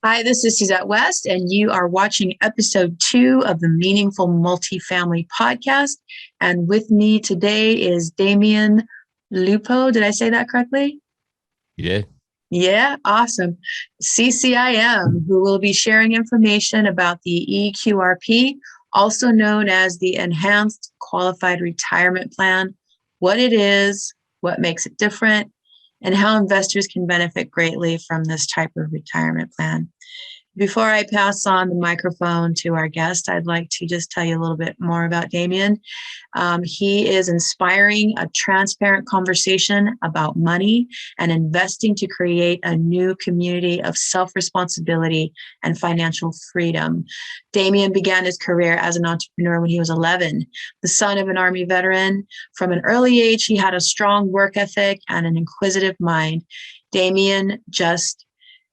Hi, this is Suzette West, and you are watching episode 2 of the Meaningful Multifamily Podcast. And with me today is Damion Lupo. Did I say that correctly? You did? Yeah, awesome. CCIM, who will be sharing information about the eQRP, also known as the Enhanced Qualified Retirement Plan, what it is, what makes it different, and how investors can benefit greatly from this type of retirement plan. Before I pass on the microphone to our guest, I'd like to just tell you a little bit more about Damion. He is inspiring a transparent conversation about money and investing to create a new community of self-responsibility and financial freedom. Damion began his career as an entrepreneur when he was 11. The son of an Army veteran, from an early age, he had a strong work ethic and an inquisitive mind. Damion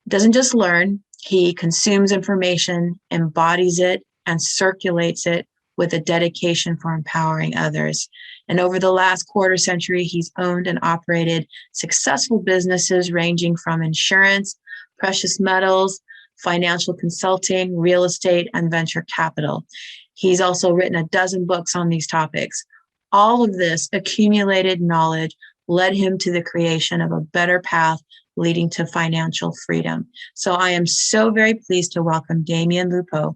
doesn't just learn. He consumes information, embodies it, and circulates it with a dedication for empowering others. And over the last quarter century, he's owned and operated successful businesses ranging from insurance, precious metals, financial consulting, real estate, and venture capital. He's also written a dozen books on these topics. All of this accumulated knowledge led him to the creation of a better path leading to financial freedom. So I am so very pleased to welcome Damion Lupo.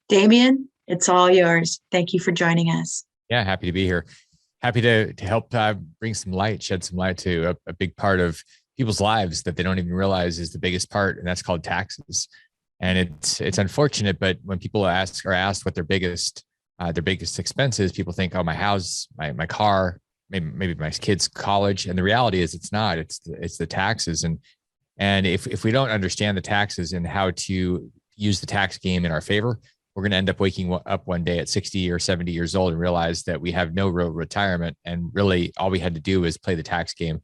Damion, it's all yours. Thank you for joining us. Yeah, happy to be here. Happy to help bring some light, shed some light to a big part of people's lives that they don't even realize is the biggest part, and that's called taxes. And it's unfortunate, but when people are asked what their biggest expenses, people think, oh, my house, my car, maybe my kids' college. And the reality is it's not, it's the taxes. And if we don't understand the taxes and how to use the tax game in our favor, we're going to end up waking up one day at 60 or 70 years old and realize that we have no real retirement. And really all we had to do is play the tax game.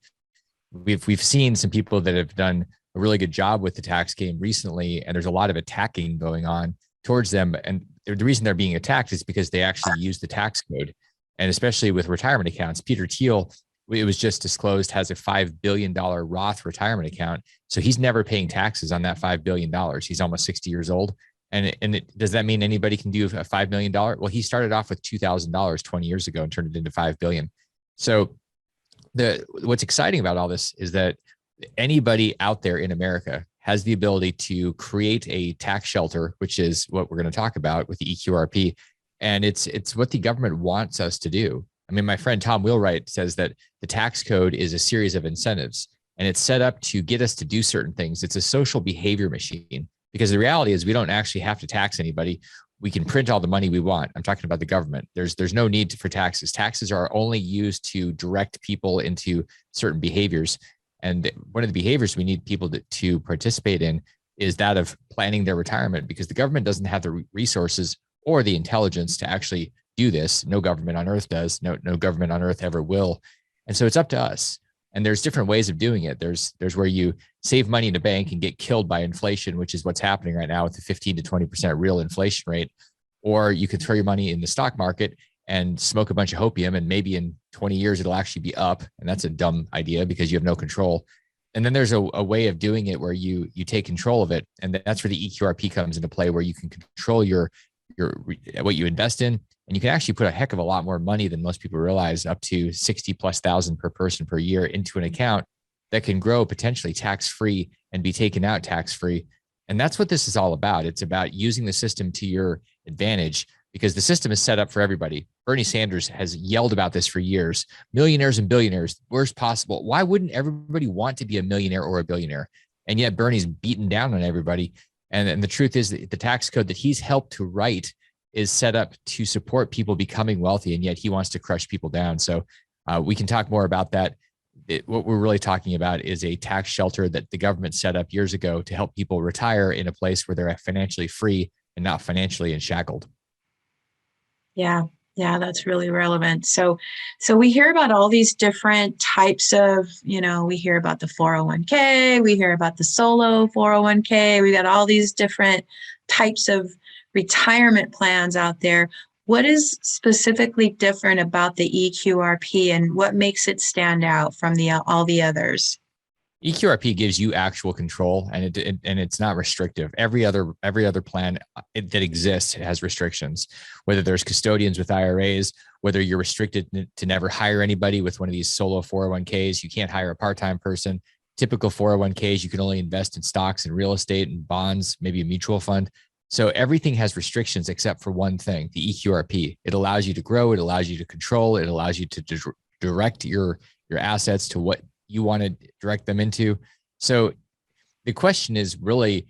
We've seen some people that have done a really good job with the tax game recently, and there's a lot of attacking going on towards them. And the reason they're being attacked is because they actually use the tax code. And especially with retirement accounts, Peter Thiel, it was just disclosed, has a $5 billion Roth retirement account. So he's never paying taxes on that $5 billion. He's almost 60 years old. Does that mean anybody can do a $5 million? Well, he started off with $2,000 20 years ago and turned it into $5 billion. So what's exciting about all this is that anybody out there in America has the ability to create a tax shelter, which is what we're going to talk about with the eQRP. And it's what the government wants us to do. I mean, my friend Tom Wheelwright says that the tax code is a series of incentives, and it's set up to get us to do certain things. It's a social behavior machine, because the reality is we don't actually have to tax anybody. We can print all the money we want. I'm talking about the government. There's no need for taxes. Taxes are only used to direct people into certain behaviors. And one of the behaviors we need people to participate in is that of planning their retirement, because the government doesn't have the resources or the intelligence to actually do this. No government on earth does. No government on earth ever will. And so it's up to us. And there's different ways of doing it. There's where you save money in a bank and get killed by inflation, which is what's happening right now with the 15 to 20% real inflation rate. Or you can throw your money in the stock market and smoke a bunch of opium, and maybe in 20 years, it'll actually be up. And that's a dumb idea because you have no control. And then there's a way of doing it where you take control of it. And that's where the eQRP comes into play, where you can control your what you invest in. And you can actually put a heck of a lot more money than most people realize, up to 60,000+ per person per year, into an account that can grow potentially tax-free and be taken out tax-free. And that's what this is all about. It's about using the system to your advantage, because the system is set up for everybody. Bernie Sanders has yelled about this for years. Millionaires and billionaires, worst possible. Why wouldn't everybody want to be a millionaire or a billionaire? And yet Bernie's beaten down on everybody. And the truth is that the tax code that he's helped to write is set up to support people becoming wealthy, and yet he wants to crush people down. So we can talk more about that. What we're really talking about is a tax shelter that the government set up years ago to help people retire in a place where they're financially free and not financially enshackled. Yeah. Yeah, that's really relevant. So we hear about all these different types of, we hear about the 401k, we hear about the solo 401k, we got all these different types of retirement plans out there. What is specifically different about the eQRP, and what makes it stand out from all the others? eQRP gives you actual control, and it's not restrictive. Every other plan that exists has restrictions, whether there's custodians with IRAs, whether you're restricted to never hire anybody with one of these solo 401ks. You can't hire a part-time person. Typical 401ks, you can only invest in stocks and real estate and bonds, maybe a mutual fund. So everything has restrictions except for one thing, the eQRP. It allows you to grow. It allows you to control. It allows you to direct your assets to what you want to direct them into. So the question is really,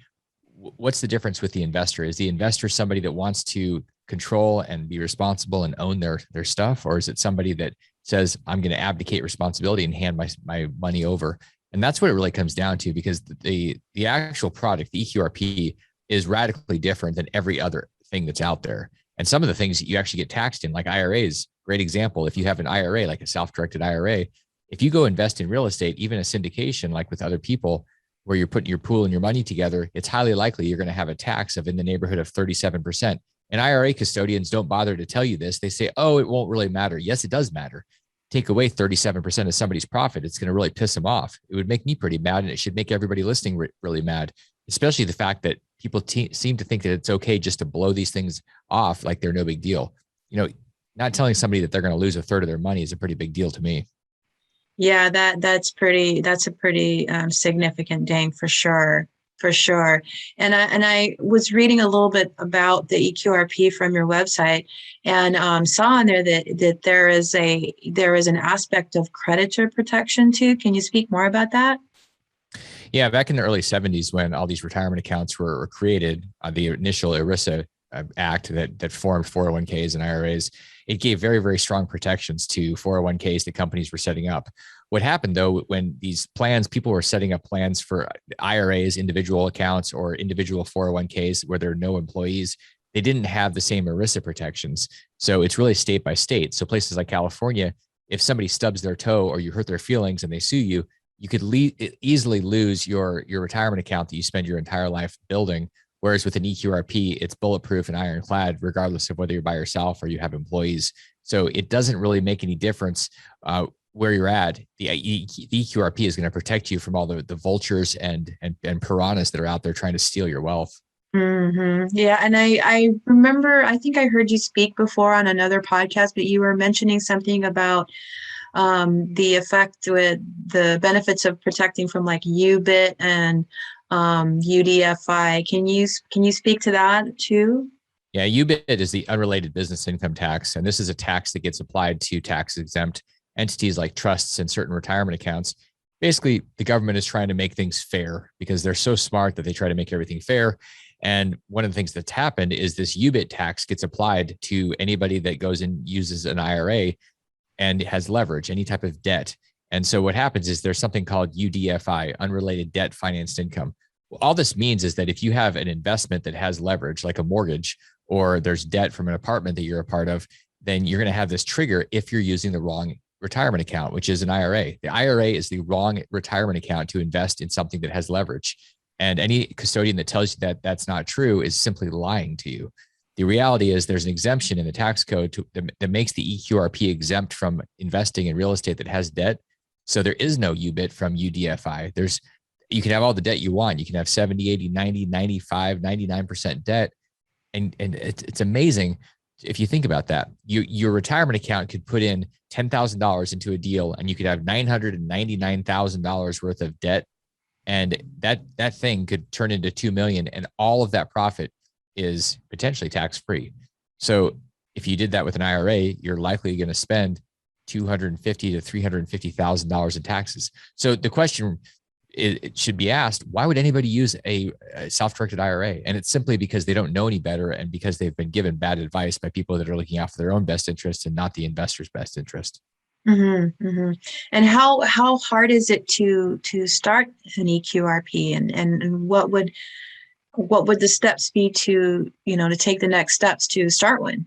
what's the difference with the investor? Is the investor somebody that wants to control and be responsible and own their stuff? Or is it somebody that says, I'm going to abdicate responsibility and hand my money over? And that's what it really comes down to, because the actual product, the eQRP, is radically different than every other thing that's out there. And some of the things that you actually get taxed in, like IRAs, great example. If you have an IRA, like a self-directed IRA, if you go invest in real estate, even a syndication, like with other people, where you're putting your pool and your money together, it's highly likely you're going to have a tax of in the neighborhood of 37%. And IRA custodians don't bother to tell you this. They say, oh, it won't really matter. Yes, it does matter. Take away 37% of somebody's profit, it's going to really piss them off. It would make me pretty mad, and it should make everybody listening really mad, especially the fact that people seem to think that it's okay just to blow these things off like they're no big deal. Not telling somebody that they're going to lose a third of their money is a pretty big deal to me. Yeah, that's a pretty significant ding for sure. And I was reading a little bit about the eQRP from your website, and saw on there that there is an aspect of creditor protection too. Can you speak more about that? Yeah, back in the early 70s, when all these retirement accounts were created, the initial ERISA Act that formed 401ks and IRAs, it gave very, very strong protections to 401ks that companies were setting up. What happened, though, when these plans, people were setting up plans for IRAs, individual accounts, or individual 401ks where there are no employees, they didn't have the same ERISA protections. So it's really state by state. So places like California, if somebody stubs their toe or you hurt their feelings and they sue you, you could easily lose your retirement account that you spend your entire life building. Whereas with an eQRP, it's bulletproof and ironclad, regardless of whether you're by yourself or you have employees. So it doesn't really make any difference where you're at. The eQRP is going to protect you from all the vultures and piranhas that are out there trying to steal your wealth. Mm-hmm. Yeah. And I remember, I think I heard you speak before on another podcast, but you were mentioning something about the effect with the benefits of protecting from like UBIT and UDFI. Can you speak to that too? Yeah, UBIT is the unrelated business income tax, and this is a tax that gets applied to tax-exempt entities like trusts and certain retirement accounts. Basically, the government is trying to make things fair because they're so smart that they try to make everything fair. And one of the things that's happened is this UBIT tax gets applied to anybody that goes and uses an IRA and has leverage, any type of debt. And so what happens is there's something called UDFI, unrelated debt financed income. Well, all this means is that if you have an investment that has leverage, like a mortgage, or there's debt from an apartment that you're a part of, then you're going to have this trigger if you're using the wrong retirement account, which is an IRA. The IRA is the wrong retirement account to invest in something that has leverage. And any custodian that tells you that that's not true is simply lying to you. The reality is there's an exemption in the tax code that makes the eQRP exempt from investing in real estate that has debt. So there is no UBIT from UDFI. You can have all the debt you want. You can have 70, 80, 90, 95, 99% debt. And it's amazing if you think about that. Your retirement account could put in $10,000 into a deal and you could have $999,000 worth of debt. And that thing could turn into 2 million, and all of that profit is potentially tax-free. So if you did that with an IRA, you're likely going to spend $250,000 to $350,000 in taxes. So the question it should be asked, why would anybody use a self-directed IRA? And it's simply because they don't know any better, and because they've been given bad advice by people that are looking out for their own best interest and not the investor's best interest. Mm-hmm, mm-hmm. And how hard is it to start an eQRP, and what would the steps be to take the next steps to start one?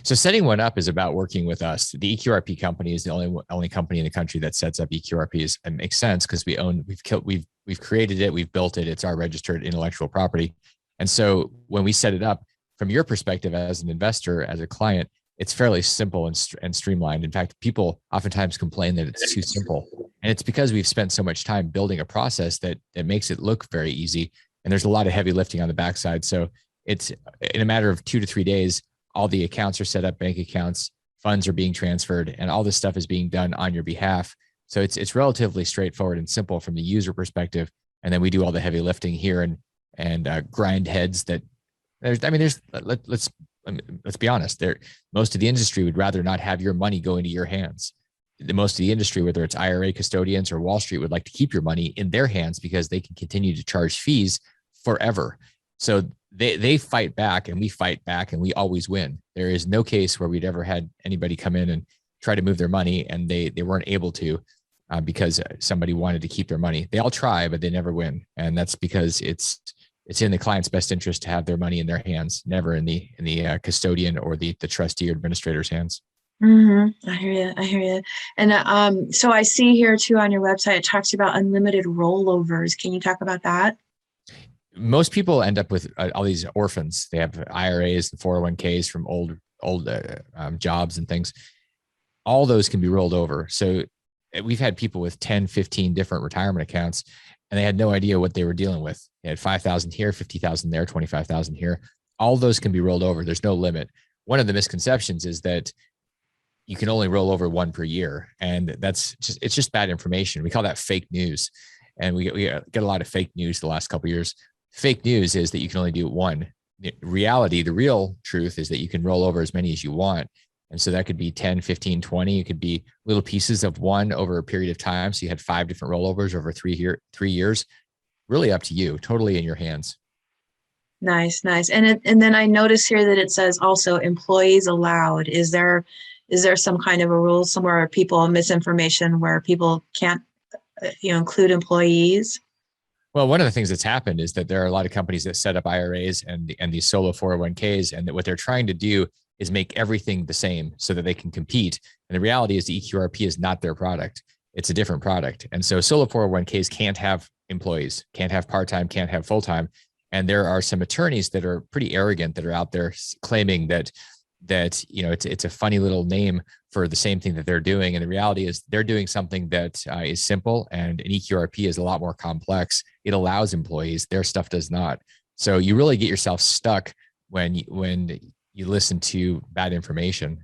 So setting one up is about working with us. The eQRP company is the only company in the country that sets up eQRPs. It makes sense because we've created it, we've built it. It's our registered intellectual property. And so when we set it up, from your perspective as an investor, as a client, it's fairly simple and streamlined. In fact, people oftentimes complain that it's too simple. And it's because we've spent so much time building a process that makes it look very easy. And there's a lot of heavy lifting on the backside. So it's in a matter of 2 to 3 days, all the accounts are set up, bank accounts, funds are being transferred, and all this stuff is being done on your behalf. So it's relatively straightforward and simple from the user perspective. And then we do all the heavy lifting here and grind heads that let's be honest, most of the industry would rather not have your money go into your hands. Most of the industry, whether it's IRA custodians or Wall Street, would like to keep your money in their hands because they can continue to charge fees forever. So they fight back and we fight back and we always win. There is no case where we'd ever had anybody come in and try to move their money and they weren't able to because somebody wanted to keep their money. They all try, but they never win. And that's because it's in the client's best interest to have their money in their hands, never in the custodian or the trustee or administrator's hands. Mm-hmm. I hear you. And so I see here too on your website, it talks about unlimited rollovers. Can you talk about that? Most people end up with all these orphans. They have IRAs and 401ks from old jobs and things. All those can be rolled over. So we've had people with 10, 15 different retirement accounts, and they had no idea what they were dealing with. They had 5,000 here, 50,000 there, 25,000 here. All those can be rolled over. There's no limit. One of the misconceptions is that you can only roll over one per year. And it's just bad information. We call that fake news. And we get a lot of fake news the last couple of years. Fake news is that you can only do one. The reality, the real truth is that you can roll over as many as you want. And so that could be 10, 15, 20. It could be little pieces of one over a period of time. So you had 5 different rollovers over 3 years. Really up to you, totally in your hands. Nice. And then I notice here that it says also employees allowed. Is there some kind of a rule somewhere where people misinformation where people can't include employees? Well, one of the things that's happened is that there are a lot of companies that set up IRAs and these solo 401ks, and that what they're trying to do is make everything the same so that they can compete. And the reality is the eQRP is not their product. It's a different product. And so solo 401ks can't have employees, can't have part-time, can't have full-time. And there are some attorneys that are pretty arrogant that are out there claiming that it's a funny little name for the same thing that they're doing. And the reality is they're doing something that is simple, and an eQRP is a lot more complex. It allows employees, their stuff does not. So you really get yourself stuck when you listen to bad information.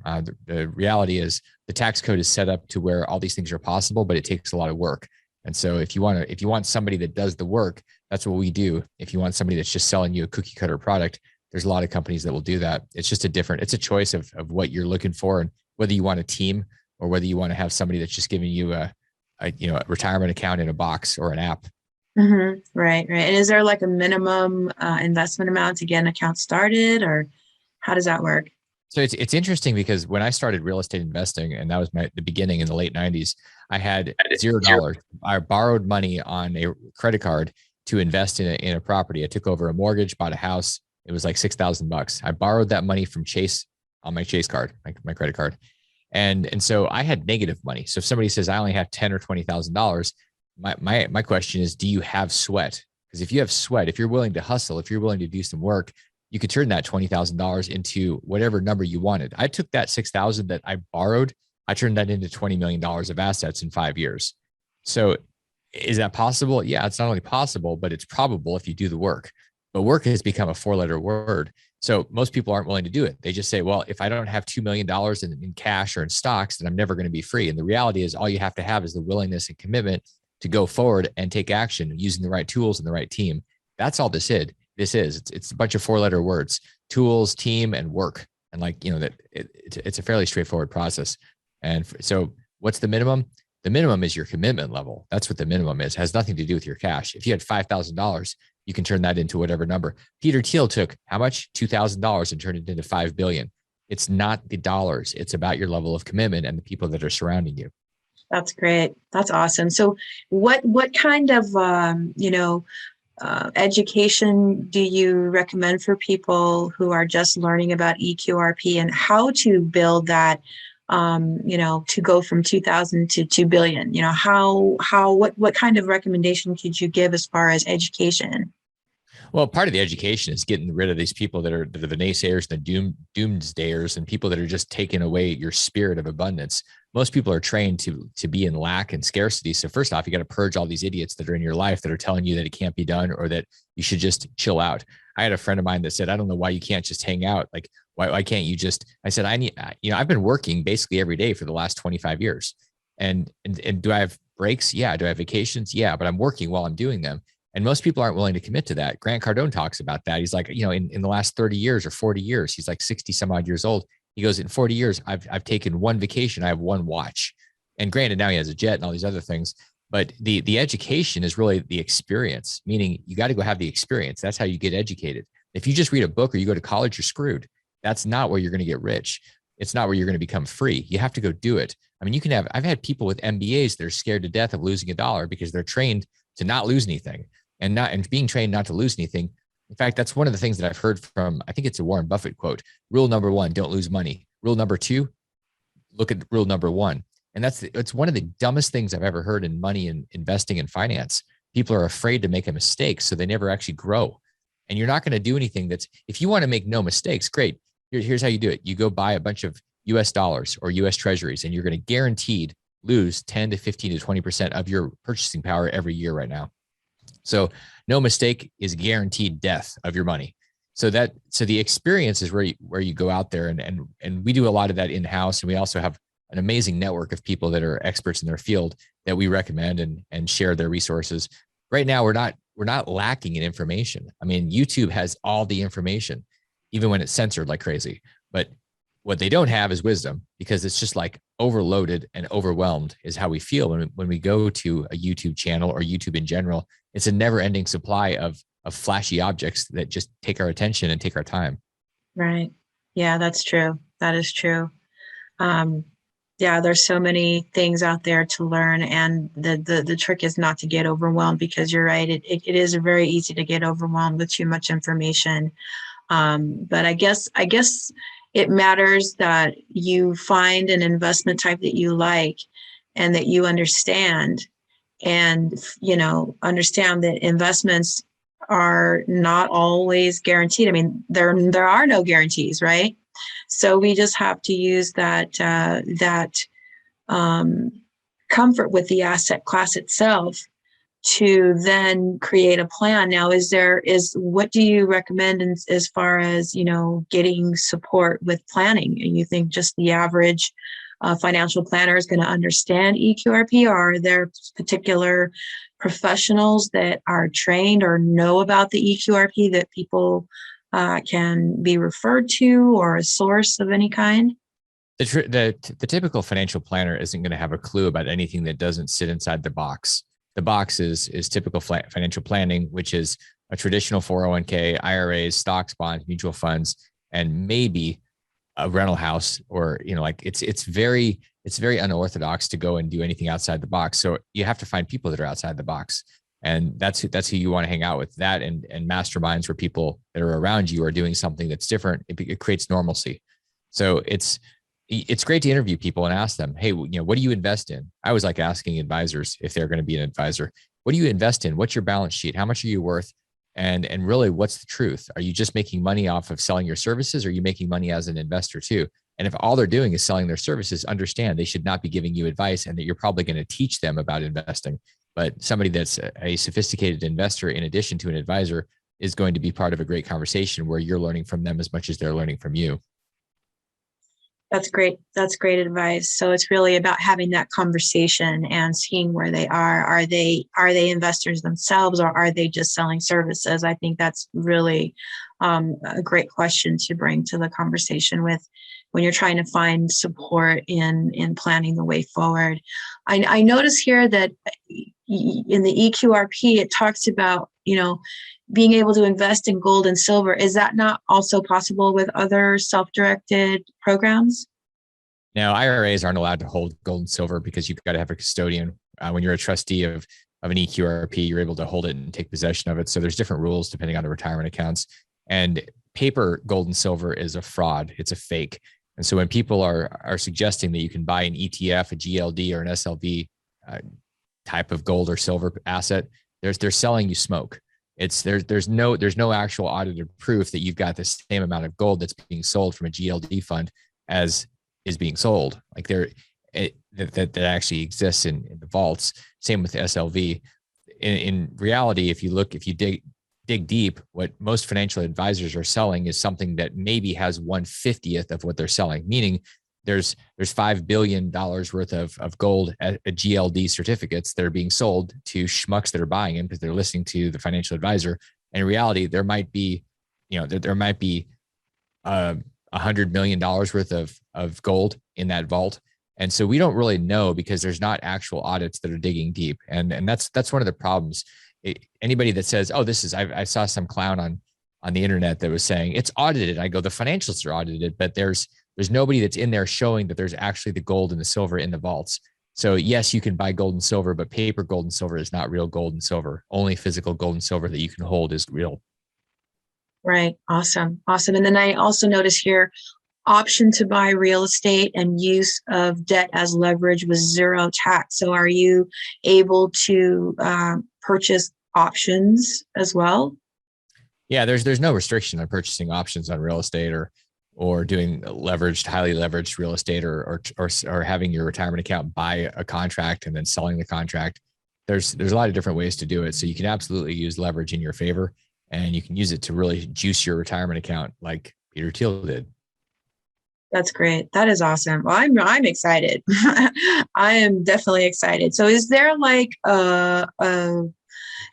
The reality is the tax code is set up to where all these things are possible, but it takes a lot of work. And so if you want somebody that does the work, that's what we do. If you want somebody that's just selling you a cookie cutter product, there's a lot of companies that will do that. It's just it's a choice of what you're looking for, and whether you want a team or whether you want to have somebody that's just giving you a retirement account in a box or an app. Mm-hmm. Right. And is there like a minimum investment amount to get an account started, or how does that work? So it's interesting because when I started real estate investing, and that was the beginning in the late 90s, I had $0. I borrowed money on a credit card to invest in a property. I took over a mortgage, bought a house. It was like $6,000. I borrowed that money from Chase on my Chase card, my credit card. And so I had negative money. So if somebody says I only have $10,000 or $20,000, my question is, do you have sweat? Because if you have sweat, if you're willing to hustle, if you're willing to do some work, you could turn that $20,000 into whatever number you wanted. I took that 6,000 that I borrowed, I turned that into $20 million of assets in 5 years. So is that possible? Yeah, it's not only possible, but it's probable if you do the work. But work has become a 4-letter word. So most people aren't willing to do it. They just say, well, if I don't have $2 million in cash or in stocks, then I'm never going to be free. And the reality is all you have to have is the willingness and commitment to go forward and take action using the right tools and the right team. That's all this is. It's a bunch of 4-letter words: tools, team, and work. And it's a fairly straightforward process. And so what's the minimum? The minimum is your commitment level. That's what the minimum is. It has nothing to do with your cash. If you had $5,000, you can turn that into whatever number. Peter Thiel took how much? $2,000 and turned it into 5 billion. It's not the dollars. It's about your level of commitment and the people that are surrounding you. That's great. That's awesome. So what kind of, education do you recommend for people who are just learning about eQRP and how to build that, to go from 2,000 to 2 billion? What kind of recommendation could you give as far as education? Well, part of the education is getting rid of these people that are the naysayers, the doomsdayers, and people that are just taking away your spirit of abundance. Most people are trained to be in lack and scarcity. So first off, you got to purge all these idiots that are in your life that are telling you that it can't be done or that you should just chill out. I had a friend of mine that said, I don't know why you can't just hang out. Like, why can't you just, I said, I've been working basically every day for the last 25 years. And do I have breaks? Yeah. Do I have vacations? Yeah. But I'm working while I'm doing them. And most people aren't willing to commit to that. Grant Cardone talks about that. He's like, in the last 30 years or 40 years, he's like 60 some odd years old. He goes, in 40 years, I've taken one vacation. I have one watch. And granted, now he has a jet and all these other things. But the education is really the experience, meaning you got to go have the experience. That's how you get educated. If you just read a book or you go to college, you're screwed. That's not where you're going to get rich. It's not where you're going to become free. You have to go do it. I mean, I've had people with MBAs that are scared to death of losing $1 because they're trained to not lose anything and being trained not to lose anything. In fact, that's one of the things that I've heard from, I think it's a Warren Buffett quote. Rule number 1, don't lose money. Rule number 2, look at rule number 1. And it's one of the dumbest things I've ever heard in money and investing and finance. People are afraid to make a mistake, so they never actually grow. And you're not going to do anything if you want to make no mistakes, great. Here's how you do it. You go buy a bunch of US dollars or US treasuries, and you're going to guaranteed lose 10 to 15 to 20% of your purchasing power every year right now. So no mistake is guaranteed death of your money. So the experience is where you go out there and we do a lot of that in-house. And we also have an amazing network of people that are experts in their field that we recommend and share their resources. Right now, we're not lacking in information. I mean, YouTube has all the information, even when it's censored like crazy. But what they don't have is wisdom, because it's just like overloaded and overwhelmed is how we feel when we go to a YouTube channel or YouTube in general. It's a never-ending supply of flashy objects that just take our attention and take our time. Right. Yeah, that's true. That is true. Yeah, there's so many things out there to learn, and the trick is not to get overwhelmed, because you're right. It is very easy to get overwhelmed with too much information. But I guess it matters that you find an investment type that you like and that you understand, and understand that investments are not always guaranteed. I mean, there are no guarantees, right? So we just have to use that comfort with the asset class itself to then create a plan. Now, what do you recommend as far as, getting support with planning? And you think just the average financial planner is going to understand eQRP, or are there particular professionals that are trained or know about the eQRP that people can be referred to, or a source of any kind? The typical financial planner isn't going to have a clue about anything that doesn't sit inside the box. The box is typical financial planning, which is a traditional 401k, IRAs, stocks, bonds, mutual funds, and maybe a rental house, or it's very unorthodox to go and do anything outside the box. So you have to find people that are outside the box, and that's who you want to hang out with. That and masterminds where people that are around you are doing something that's different. It creates normalcy. So it's it's great to interview people and ask them, hey, what do you invest in? I always like asking advisors if they're going to be an advisor. What do you invest in? What's your balance sheet? How much are you worth? And really, what's the truth? Are you just making money off of selling your services? Or are you making money as an investor too? And if all they're doing is selling their services, understand they should not be giving you advice, and that you're probably going to teach them about investing. But somebody that's a sophisticated investor, in addition to an advisor, is going to be part of a great conversation where you're learning from them as much as they're learning from you. That's great. That's great advice. So it's really about having that conversation and seeing where they are. Are they investors themselves, or are they just selling services? I think that's really a great question to bring to the conversation with when you're trying to find support in planning the way forward. I notice here that in the eQRP, it talks about, being able to invest in gold and silver. Is that not also possible with other self-directed programs? Now, IRAs aren't allowed to hold gold and silver because you've got to have a custodian. When you're a trustee of an eQRP, you're able to hold it and take possession of it. So there's different rules depending on the retirement accounts. And paper gold and silver is a fraud. It's a fake. And so when people are suggesting that you can buy an ETF, a GLD, or an SLV type of gold or silver asset, they're selling you smoke. There's no actual audited proof that you've got the same amount of gold that's being sold from a GLD fund as is being sold. Like that actually exists in the vaults. Same with the SLV. In reality, if you dig deep, what most financial advisors are selling is something that maybe has 1/50th of what they're selling, meaning there's $5 billion worth of gold at GLD certificates that are being sold to schmucks that are buying them because they're listening to the financial advisor. And in reality, there might be $100 million worth of gold in that vault. And so we don't really know because there's not actual audits that are digging deep. And that's one of the problems. Anybody that says, oh, I saw some clown on the internet that was saying it's audited. I go, the financials are audited, but there's nobody that's in there showing that there's actually the gold and the silver in the vaults. So yes, you can buy gold and silver, but paper gold and silver is not real gold and silver. Only physical gold and silver that you can hold is real. Right. Awesome. And then I also notice here, option to buy real estate and use of debt as leverage with zero tax. So are you able to purchase options as well? Yeah, there's no restriction on purchasing options on real estate or doing highly leveraged real estate or having your retirement account buy a contract and then selling the contract. There's a lot of different ways to do it. So you can absolutely use leverage in your favor, and you can use it to really juice your retirement account like Peter Thiel did. That's great. That is awesome. Well, I'm excited. I am definitely excited. So is there like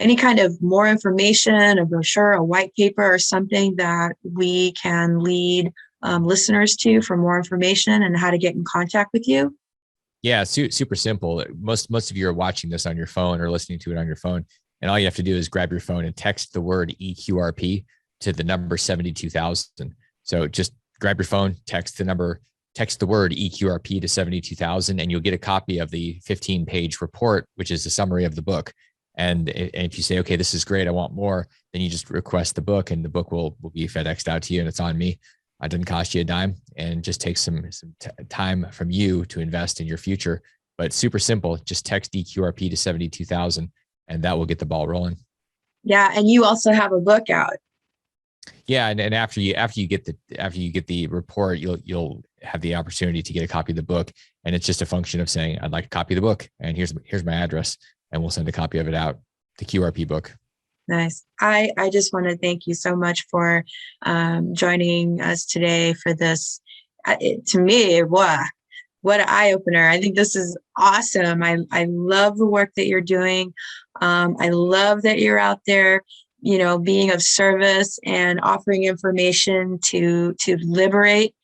any kind of more information, a brochure, a white paper, or something that we can lead listeners to for more information and how to get in contact with you? Yeah, super simple. Most of you are watching this on your phone or listening to it on your phone. And all you have to do is grab your phone and text the word eQRP to the number 72,000. So just grab your phone, text the word eQRP to 72,000, and you'll get a copy of the 15-page report, which is the summary of the book. And if you say, okay, this is great, I want more, then you just request the book, and the book will be FedExed out to you, and it's on me. It doesn't cost you a dime, and just takes some time from you to invest in your future. But super simple. Just text eQRP to 72,000, and that will get the ball rolling. Yeah, and you also have a book out. Yeah, and after you get the report, you'll have the opportunity to get a copy of the book, and it's just a function of saying, I'd like a copy of the book, and here's my address, and we'll send a copy of it out, the QRP book. Nice. I just want to thank you so much for joining us today for this. To me, what an eye opener. I think this is awesome. I love the work that you're doing. I love that you're out there, being of service and offering information to liberate,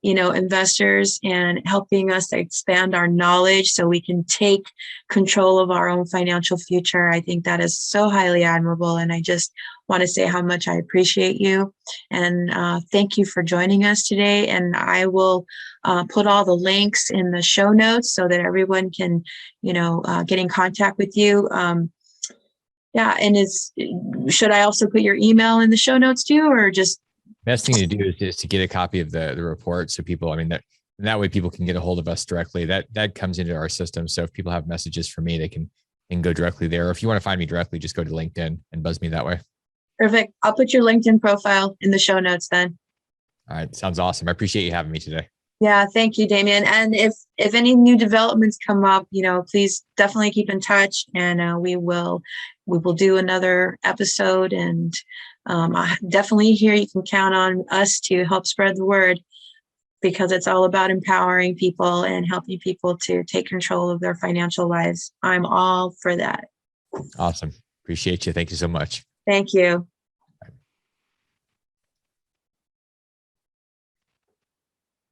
investors, and helping us expand our knowledge so we can take control of our own financial future. I think that is so highly admirable. And I just want to say how much I appreciate you. And thank you for joining us today. And I will put all the links in the show notes so that everyone can, get in contact with you. Yeah. And should I also put your email in the show notes too, or just? Best thing to do is to get a copy of the report. So people, the And that way people can get a hold of us directly. That comes into our system. So if people have messages for me, they can go directly there. Or if you want to find me directly, just go to LinkedIn and buzz me that way. Perfect. I'll put your LinkedIn profile in the show notes then. All right. Sounds awesome. I appreciate you having me today. Yeah, thank you, Damion. And if any new developments come up, please definitely keep in touch, and we will do another episode. And definitely here you can count on us to help spread the word, because it's all about empowering people and helping people to take control of their financial lives. I'm all for that. Awesome. Appreciate you. Thank you so much. Thank you.